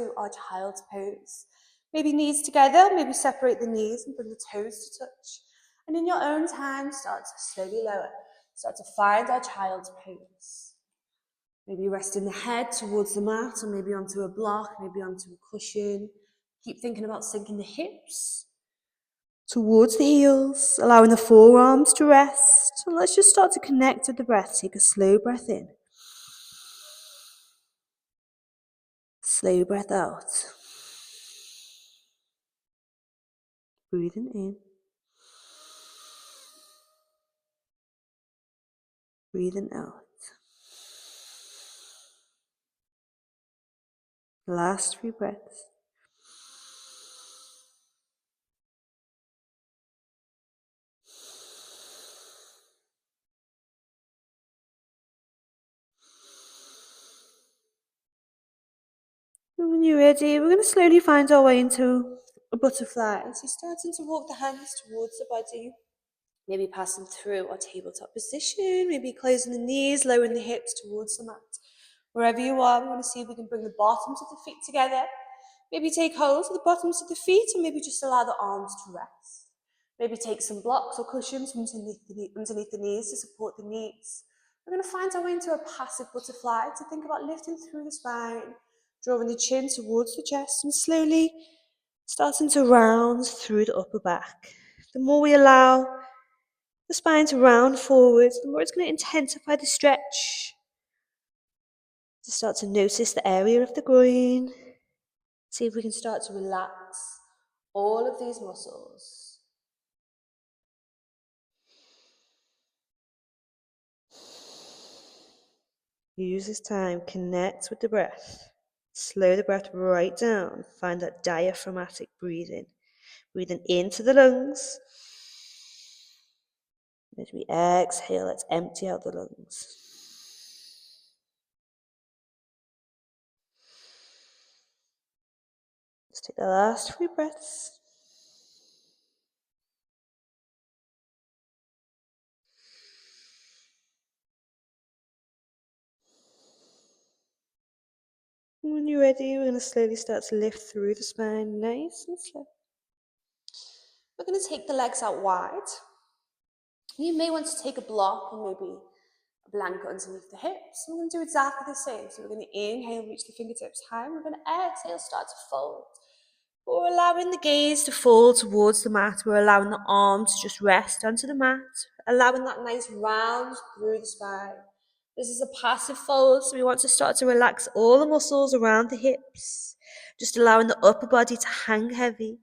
to our child's pose. Maybe knees together, maybe separate the knees and bring the toes to touch. And in your own time, start to slowly lower. Start to find our child's pose. Maybe resting the head towards the mat, or maybe onto a block, maybe onto a cushion. Keep thinking about sinking the hips towards the heels, allowing the forearms to rest. And let's just start to connect with the breath. Take a slow breath in. Slow breath out. Breathing in. Breathing out. Last few breaths. And when you're ready, we're going to slowly find our way into a butterfly. So starting to walk the hands towards the body. Maybe passing through our tabletop position. Maybe closing the knees, lowering the hips towards the mat. Wherever you are, we want to see if we can bring the bottoms of the feet together. Maybe take hold of the bottoms of the feet, or maybe just allow the arms to rest. Maybe take some blocks or cushions underneath the knees to support the knees. We're going to find our way into a passive butterfly to think about lifting through the spine, drawing the chin towards the chest, and slowly starting to round through the upper back. The more we allow the spine to round forward, the more it's going to intensify the stretch. To start to notice the area of the groin. See if we can start to relax all of these muscles. Use this time, connect with the breath. Slow the breath right down. Find that diaphragmatic breathing. Breathing into the lungs. As we exhale, let's empty out the lungs. Let's take the last few breaths. And when you're ready, we're going to slowly start to lift through the spine, nice and slow. We're going to take the legs out wide. You may want to take a block or maybe a blanket underneath the hips. We're going to do exactly the same. So we're going to inhale, reach the fingertips high. We're going to exhale, start to fold. We're allowing the gaze to fall towards the mat. We're allowing the arms to just rest onto the mat. Allowing that nice round through the spine. This is a passive fold, so we want to start to relax all the muscles around the hips. Just allowing the upper body to hang heavy.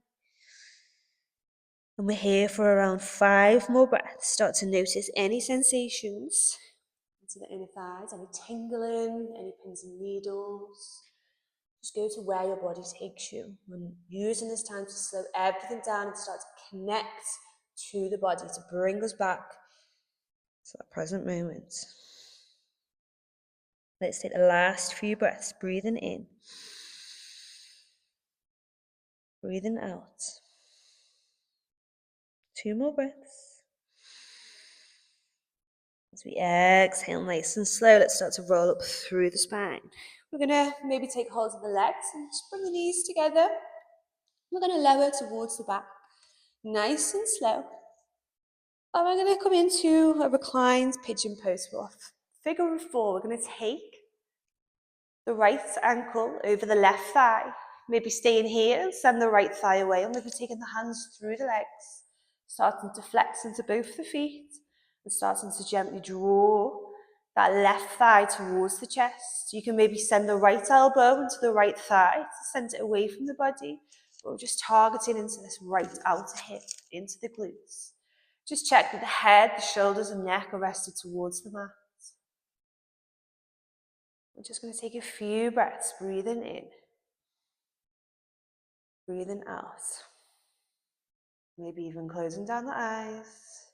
And we're here for around 5 more breaths. Start to notice any sensations into the inner thighs, any tingling, any pins and needles. Just go to where your body takes you. We're using this time to slow everything down and start to connect to the body to bring us back to that present moment. Let's take the last few breaths, breathing in, breathing out. 2 more breaths. As we exhale nice and slow, let's start to roll up through the spine. We're going to maybe take hold of the legs and just bring the knees together. We're going to lower towards the back, nice and slow. And we're going to come into a reclined pigeon pose. Figure of 4, we're going to take the right ankle over the left thigh. Maybe staying here and send the right thigh away, or maybe taking the hands through the legs, starting to flex into both the feet, and starting to gently draw that left thigh towards the chest. You can maybe send the right elbow into the right thigh to send it away from the body, but we're just targeting into this right outer hip, into the glutes. Just check that the head, the shoulders and neck are rested towards the mat. We're just going to take a few breaths, breathing in, breathing out. Maybe even closing down the eyes.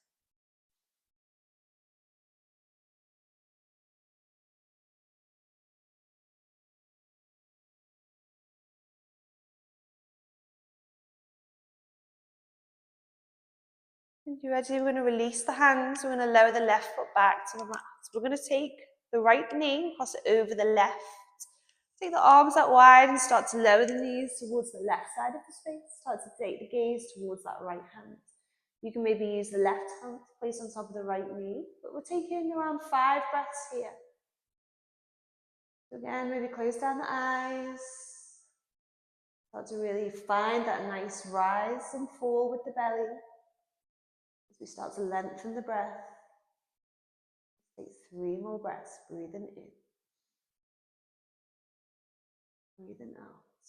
And you're ready, we're going to release the hands. We're going to lower the left foot back to the mat. We're going to take the right knee, cross it over the left Take the arms out wide and start to lower the knees towards the left side of the space. Start to take the gaze towards that right hand. You can maybe use the left hand to place on top of the right knee, but we're taking around 5 breaths here. So again, maybe close down the eyes. Start to really find that nice rise and fall with the belly. As we start to lengthen the breath. Take 3 more breaths, breathing in. Breathing out.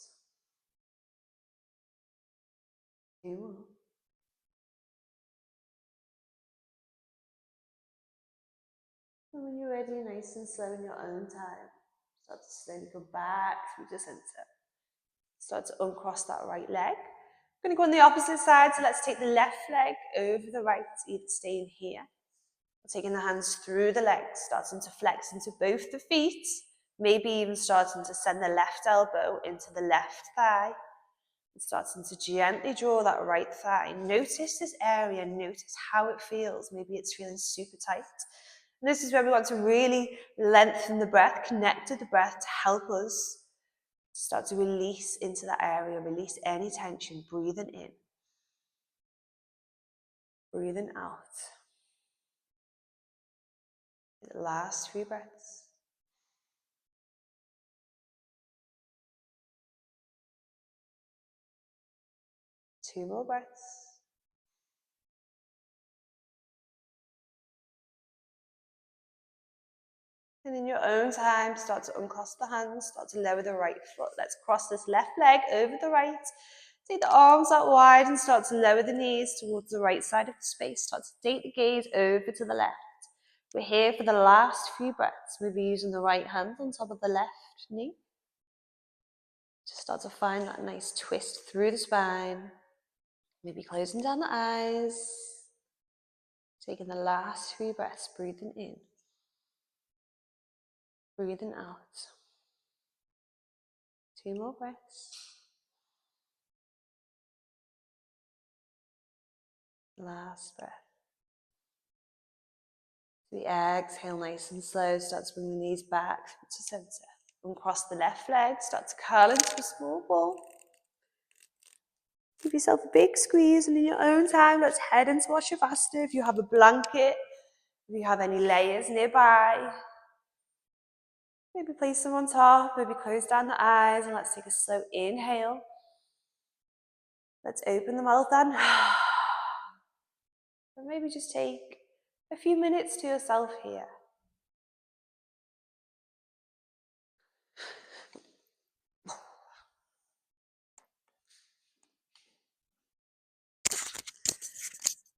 2 more. And when you're ready, nice and slow in your own time, start to slowly go back through the center. Start to uncross that right leg. I'm going to go on the opposite side, so let's take the left leg over the right, either staying here. Taking the hands through the legs, starting to flex into both the feet, maybe even starting to send the left elbow into the left thigh. And starting to gently draw that right thigh. Notice this area, notice how it feels. Maybe it's feeling super tight. And this is where we want to really lengthen the breath, connect to the breath to help us start to release into that area, release any tension, breathing in, breathing out. The last 3 breaths. Two more breaths. And in your own time, start to uncross the hands, start to lower the right foot. Let's cross this left leg over the right. Take the arms out wide and start to lower the knees towards the right side of the space. Start to take the gaze over to the left. We're here for the last few breaths. Maybe using the right hand on top of the left knee. Just start to find that nice twist through the spine. Maybe closing down the eyes. Taking the last 3 breaths, breathing in. Breathing out. 2 more breaths. Last breath. The exhale nice and slow. Start to bring the knees back to center. Uncross the left leg. Start to curl into a small ball. Give yourself a big squeeze, and in your own time, let's head into our Savasana. If you have a blanket, if you have any layers nearby, maybe place them on top, maybe close down the eyes, and let's take a slow inhale. Let's open the mouth and maybe just take a few minutes to yourself here.